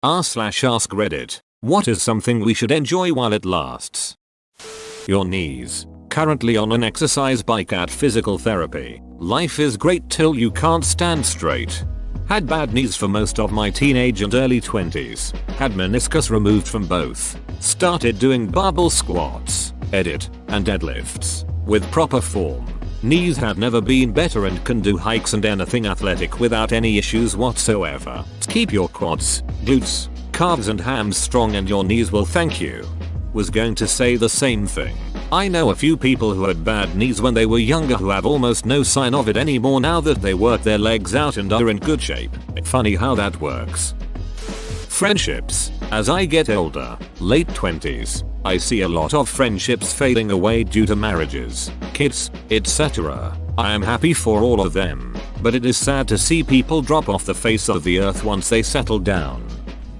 r/ask Reddit. What is something we should enjoy while it lasts? Your knees. Currently on an exercise bike at physical therapy. Life is great till you can't stand straight. Had bad knees for most of my teenage and early 20s. Had meniscus removed from both. Started doing barbell squats, edit, and deadlifts. With proper form. Knees had never been better and can do hikes and anything athletic without any issues whatsoever. Keep your quads, glutes, calves and hams strong and your knees will thank you. Was going to say the same thing. I know a few people who had bad knees when they were younger who have almost no sign of it anymore now that they work their legs out and are in good shape. Funny how that works. Friendships. As I get older, late 20s, I see a lot of friendships fading away due to marriages, kids, etc. I am happy for all of them, but it is sad to see people drop off the face of the earth once they settle down.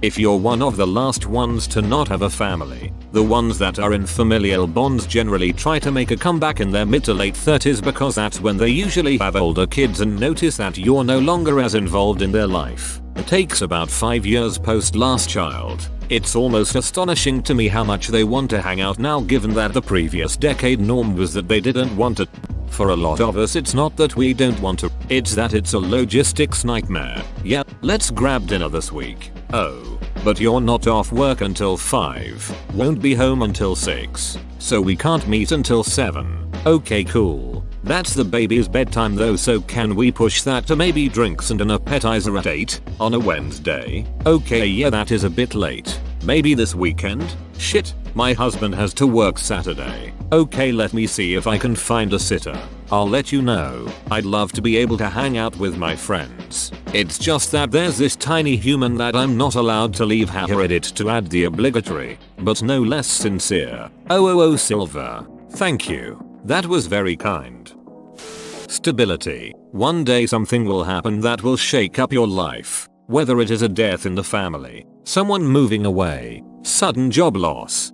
If you're one of the last ones to not have a family, the ones that are in familial bonds generally try to make a comeback in their mid to late 30s because that's when they usually have older kids and notice that you're no longer as involved in their life. It takes about 5 years post last child. It's almost astonishing to me how much they want to hang out now given that the previous decade norm was that they didn't want to. For a lot of us it's not that we don't want to, it's that it's a logistics nightmare. Yeah, let's grab dinner this week. Oh, but you're not off work until 5. Won't be home until 6. So we can't meet until 7. Okay cool. That's the baby's bedtime though, so can we push that to maybe drinks and an appetizer at 8 on a Wednesday? Okay yeah, that is a bit late. Maybe this weekend? Shit, my husband has to work Saturday. Okay, let me see if I can find a sitter. I'll let you know. I'd love to be able to hang out with my friends. It's just that there's this tiny human that I'm not allowed to leave here. Edit to add the obligatory, but no less sincere. Oh Silver. Thank you. That was very kind. Stability. One day something will happen that will shake up your life. Whether it is a death in the family, someone moving away, sudden job loss,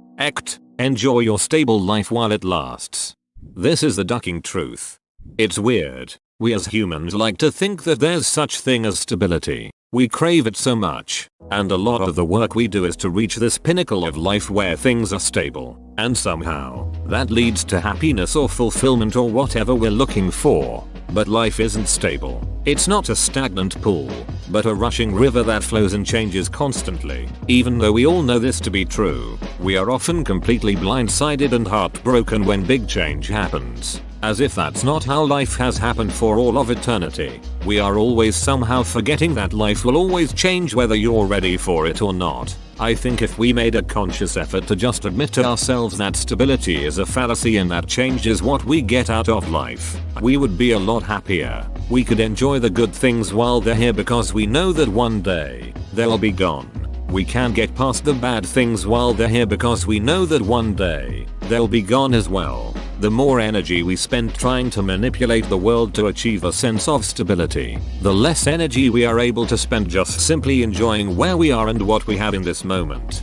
enjoy your stable life while it lasts. This is the ducking truth. It's weird. We as humans like to think that there's such thing as stability. We crave it so much, and a lot of the work we do is to reach this pinnacle of life where things are stable, and somehow, that leads to happiness or fulfillment or whatever we're looking for. But life isn't stable. It's not a stagnant pool, but a rushing river that flows and changes constantly. Even though we all know this to be true, we are often completely blindsided and heartbroken when big change happens. As if that's not how life has happened for all of eternity. We are always somehow forgetting that life will always change whether you're ready for it or not. I think if we made a conscious effort to just admit to ourselves that stability is a fallacy and that change is what we get out of life, we would be a lot happier. We could enjoy the good things while they're here because we know that one day, they'll be gone. We can get past the bad things while they're here because we know that one day, they'll be gone as well. The more energy we spend trying to manipulate the world to achieve a sense of stability, the less energy we are able to spend just simply enjoying where we are and what we have in this moment.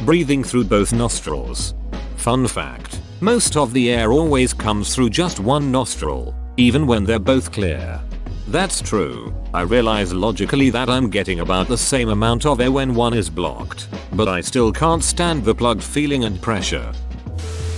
Breathing through both nostrils. Fun fact, most of the air always comes through just one nostril, even when they're both clear. That's true. I realize logically that I'm getting about the same amount of air when one is blocked, but I still can't stand the plugged feeling and pressure.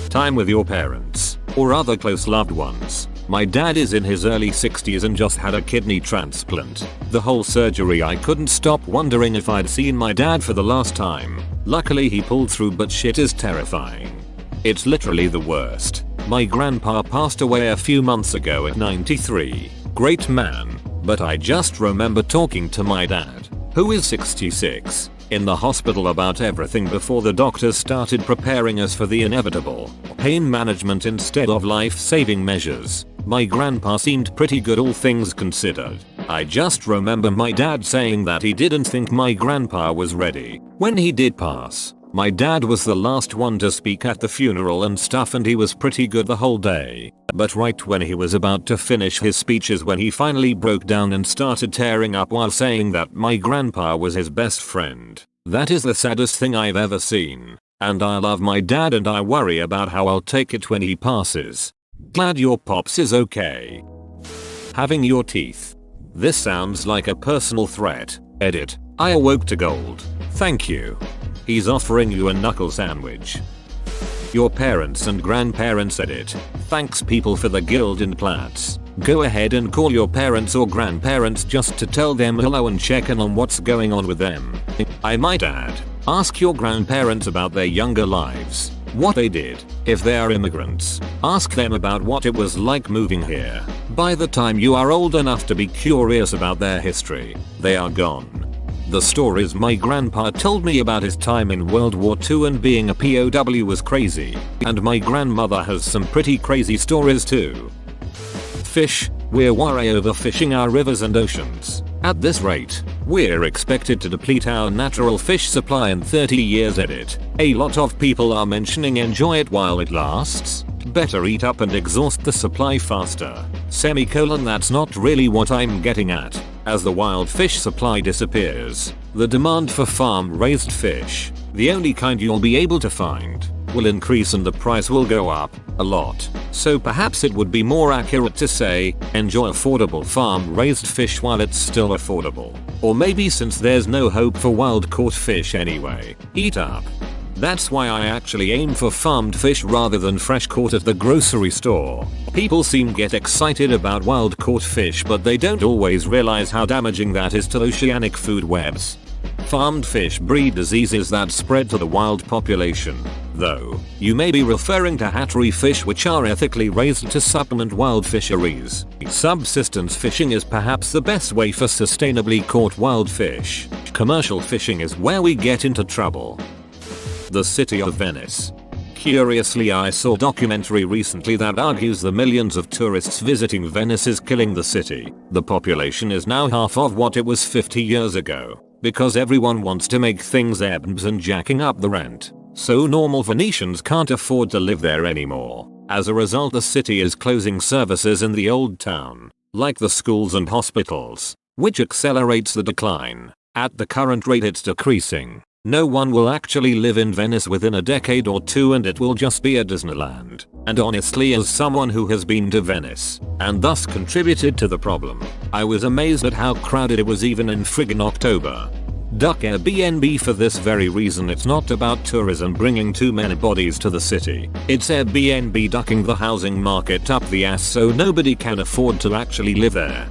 Time with your parents, or other close loved ones. My dad is in his early 60s and just had a kidney transplant. The whole surgery I couldn't stop wondering if I'd seen my dad for the last time. Luckily he pulled through, but shit is terrifying. It's literally the worst. My grandpa passed away a few months ago at 93. Great man, but I just remember talking to my dad, who is 66, in the hospital about everything before the doctors started preparing us for the inevitable. Pain management instead of life-saving measures. My grandpa seemed pretty good all things considered. I just remember my dad saying that he didn't think my grandpa was ready. When he did pass, my dad was the last one to speak at the funeral and stuff, and he was pretty good the whole day. But right when he was about to finish his speech is when he finally broke down and started tearing up while saying that my grandpa was his best friend. That is the saddest thing I've ever seen. And I love my dad and I worry about how I'll take it when he passes. Glad your pops is okay. Having your teeth. This sounds like a personal threat. Edit. I awoke to gold. Thank you. He's offering you a knuckle sandwich. Your parents and grandparents said it. Thanks people for the Gildan plats. Go ahead and call your parents or grandparents just to tell them hello and check in on what's going on with them. I might add, ask your grandparents about their younger lives, what they did. If they are immigrants, ask them about what it was like moving here. By the time you are old enough to be curious about their history, they are gone. The stories my grandpa told me about his time in World War II and being a POW was crazy, and my grandmother has some pretty crazy stories too. Fish, we're worried over fishing our rivers and oceans. At this rate, we're expected to deplete our natural fish supply in 30 years. Edit. A lot of people are mentioning enjoy it while it lasts. Better eat up and exhaust the supply faster. Semicolon, that's not really what I'm getting at. As the wild fish supply disappears, the demand for farm-raised fish, the only kind you'll be able to find, will increase and the price will go up a lot. So perhaps it would be more accurate to say, enjoy affordable farm-raised fish while it's still affordable. Or maybe since there's no hope for wild-caught fish anyway, eat up. That's why I actually aim for farmed fish rather than fresh caught at the grocery store. People seem get excited about wild caught fish, but they don't always realize how damaging that is to oceanic food webs. Farmed fish breed diseases that spread to the wild population. Though, you may be referring to hatchery fish which are ethically raised to supplement wild fisheries. Subsistence fishing is perhaps the best way for sustainably caught wild fish. Commercial fishing is where we get into trouble. The city of Venice. Curiously, I saw a documentary recently that argues the millions of tourists visiting Venice is killing the city. The population is now half of what it was 50 years ago, because everyone wants to make things ebs and jacking up the rent. So normal Venetians can't afford to live there anymore. As a result, the city is closing services in the old town, like the schools and hospitals, which accelerates the decline. At the current rate it's decreasing. No one will actually live in Venice within a decade or two and it will just be a Disneyland. And honestly, as someone who has been to Venice, and thus contributed to the problem, I was amazed at how crowded it was even in friggin' October. Duck Airbnb for this very reason. It's not about tourism bringing too many bodies to the city. It's Airbnb ducking the housing market up the ass so nobody can afford to actually live there.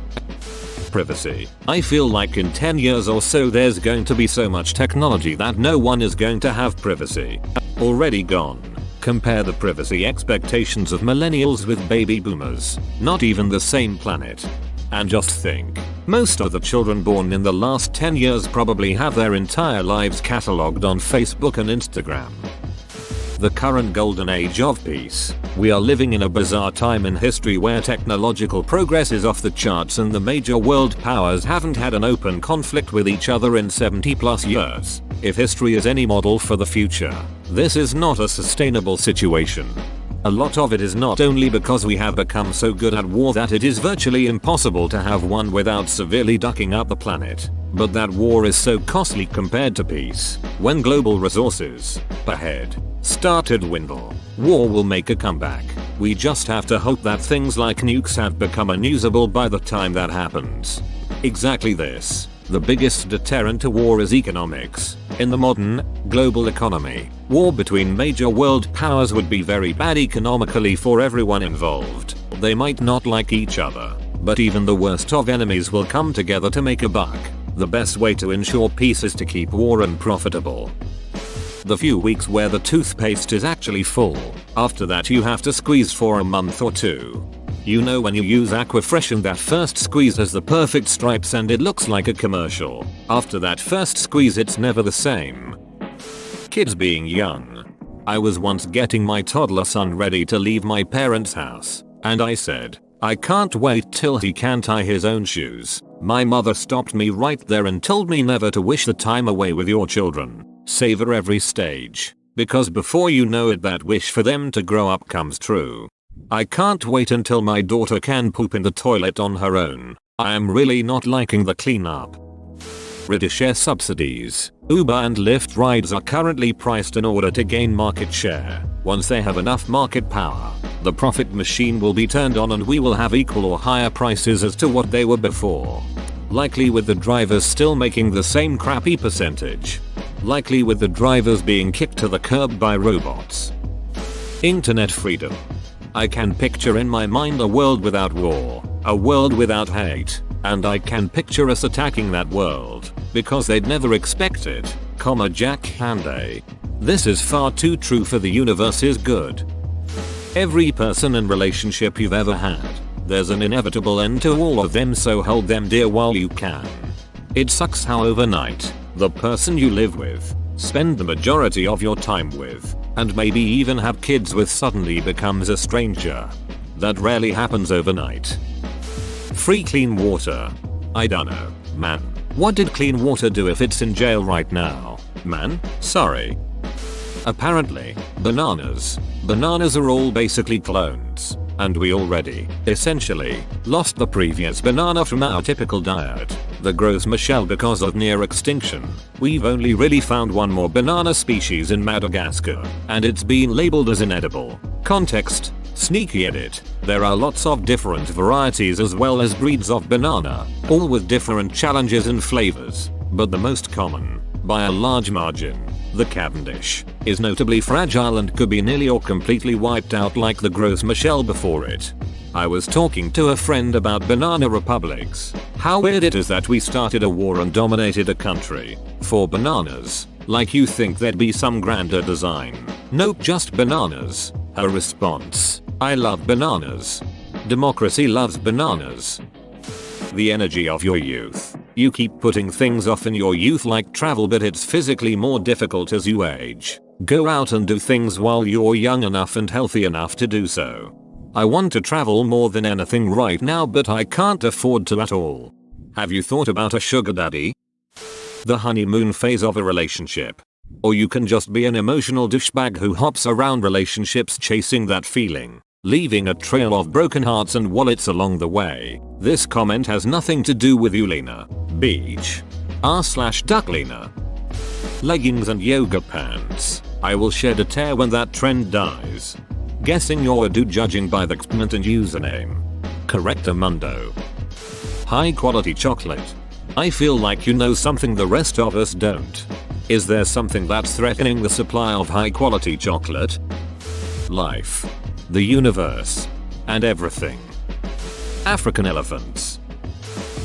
Privacy. I feel like in 10 years or so there's going to be so much technology that no one is going to have privacy. Already gone. Compare the privacy expectations of millennials with baby boomers. Not even the same planet. And just think, most of the children born in the last 10 years probably have their entire lives catalogued on Facebook and Instagram. The current golden age of peace. We are living in a bizarre time in history where technological progress is off the charts and the major world powers haven't had an open conflict with each other in 70+ years. If history is any model for the future, this is not a sustainable situation. A lot of it is not only because we have become so good at war that it is virtually impossible to have one without severely ducking up the planet, but that war is so costly compared to peace. When global resources, per head, start to dwindle, war will make a comeback. We just have to hope that things like nukes have become unusable by the time that happens. Exactly this. The biggest deterrent to war is economics. In the modern, global economy, war between major world powers would be very bad economically for everyone involved. They might not like each other, but even the worst of enemies will come together to make a buck. The best way to ensure peace is to keep war unprofitable. The few weeks where the toothpaste is actually full. After that you have to squeeze for a month or two. You know when you use Aquafresh and that first squeeze has the perfect stripes and it looks like a commercial. After that first squeeze it's never the same. Kids being young. I was once getting my toddler son ready to leave my parents' house, and I said, I can't wait till he can tie his own shoes. My mother stopped me right there and told me never to wish the time away with your children. Savor every stage, because before you know it that wish for them to grow up comes true. I can't wait until my daughter can poop in the toilet on her own. I am really not liking the cleanup. Rideshare subsidies. Uber and Lyft rides are currently priced in order to gain market share. Once they have enough market power, the profit machine will be turned on and we will have equal or higher prices as to what they were before. Likely with the drivers still making the same crappy percentage. Likely with the drivers being kicked to the curb by robots. Internet freedom. I can picture in my mind a world without war, a world without hate, and I can picture us attacking that world, because they'd never expect it, Jack Handay. This is far too true for the universe is good. Every person and relationship you've ever had, there's an inevitable end to all of them, so hold them dear while you can. It sucks how overnight, the person you live with, spend the majority of your time with, and maybe even have kids with suddenly becomes a stranger. That rarely happens overnight. Free clean water. I dunno, man. What did clean water do if it's in jail right now? Man, sorry. Apparently, bananas. Bananas are all basically clones. And we already, essentially, lost the previous banana from our typical diet. The Gros Michel because of near extinction. We've only really found one more banana species in Madagascar, and it's been labeled as inedible. Context: sneaky edit. There are lots of different varieties as well as breeds of banana, all with different challenges and flavors, but the most common, by a large margin, the Cavendish, is notably fragile and could be nearly or completely wiped out like the Gros Michel before it. I was talking to a friend about banana republics. How weird it is that we started a war and dominated a country for bananas. Like you think there'd be some grander design. Nope, just bananas. Her response: I love bananas. Democracy loves bananas. The energy of your youth. You keep putting things off in your youth like travel, but it's physically more difficult as you age. Go out and do things while you're young enough and healthy enough to do so. I want to travel more than anything right now, but I can't afford to at all. Have you thought about a sugar daddy? The honeymoon phase of a relationship. Or you can just be an emotional douchebag who hops around relationships chasing that feeling, leaving a trail of broken hearts and wallets along the way. This comment has nothing to do with you, Lena. Beach. r/Ducklena. Leggings and yoga pants. I will shed a tear when that trend dies. Guessing you're a dude judging by the comment and username. Correctamundo. High quality chocolate. I feel like you know something the rest of us don't. Is there something that's threatening the supply of high quality chocolate? Life. The universe. And everything. African elephants.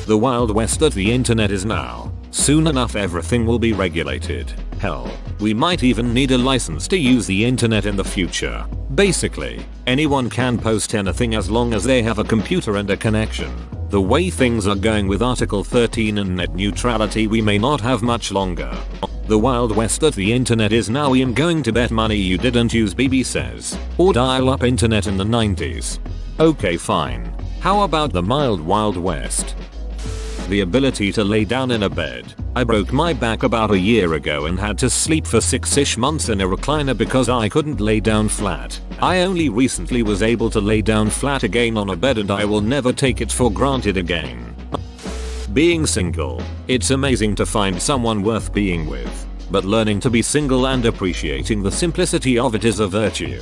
The Wild West of the internet is now. Soon enough everything will be regulated. Hell, we might even need a license to use the internet in the future. Basically, anyone can post anything as long as they have a computer and a connection. The way things are going with Article 13 and net neutrality, we may not have much longer. The Wild West of the internet is now. I'm going to bet money you didn't use BB says, or dial-up internet in the 90s. Okay, fine. How about the mild Wild West? The ability to lay down in a bed. I broke my back about a year ago and had to sleep for 6-ish months in a recliner because I couldn't lay down flat. I only recently was able to lay down flat again on a bed, and I will never take it for granted again. Being single. It's amazing to find someone worth being with, but learning to be single and appreciating the simplicity of it is a virtue.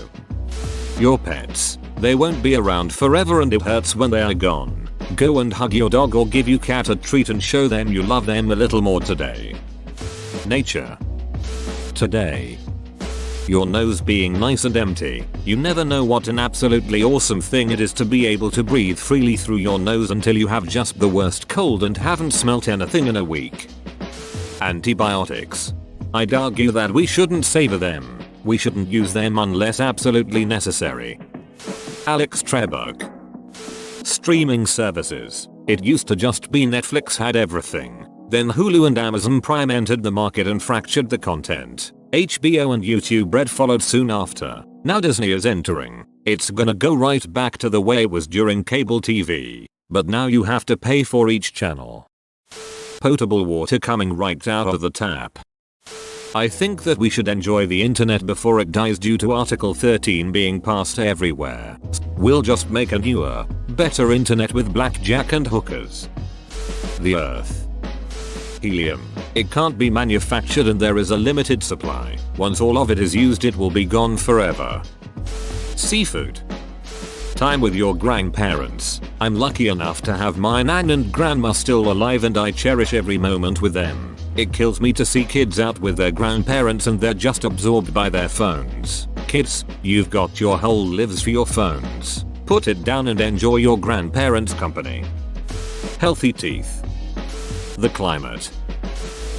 Your pets. They won't be around forever and it hurts when they are gone. Go and hug your dog or give your cat a treat and show them you love them a little more today. Nature. Today. Your nose being nice and empty. You never know what an absolutely awesome thing it is to be able to breathe freely through your nose until you have just the worst cold and haven't smelt anything in a week. Antibiotics. I'd argue that we shouldn't savor them. We shouldn't use them unless absolutely necessary. Alex Trebek. Streaming services. It used to just be Netflix had everything. Then Hulu and Amazon Prime entered the market and fractured the content. HBO and YouTube Red followed soon after. Now Disney is entering. It's gonna go right back to the way it was during cable TV. But now you have to pay for each channel. Potable water coming right out of the tap. I think that we should enjoy the internet before it dies due to Article 13 being passed everywhere. We'll just make a newer, better internet with blackjack and hookers. The Earth. Helium. It can't be manufactured and there is a limited supply. Once all of it is used it will be gone forever. Seafood. Time with your grandparents. I'm lucky enough to have my nan and grandma still alive and I cherish every moment with them. It kills me to see kids out with their grandparents and they're just absorbed by their phones. Kids, you've got your whole lives for your phones. Put it down and enjoy your grandparents' company. Healthy teeth. The climate.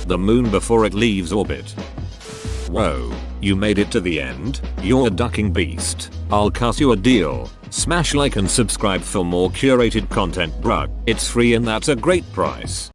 The moon before it leaves orbit. Whoa, you made it to the end? You're a ducking beast. I'll cuss you a deal. Smash like and subscribe for more curated content, bruh. It's free and that's a great price.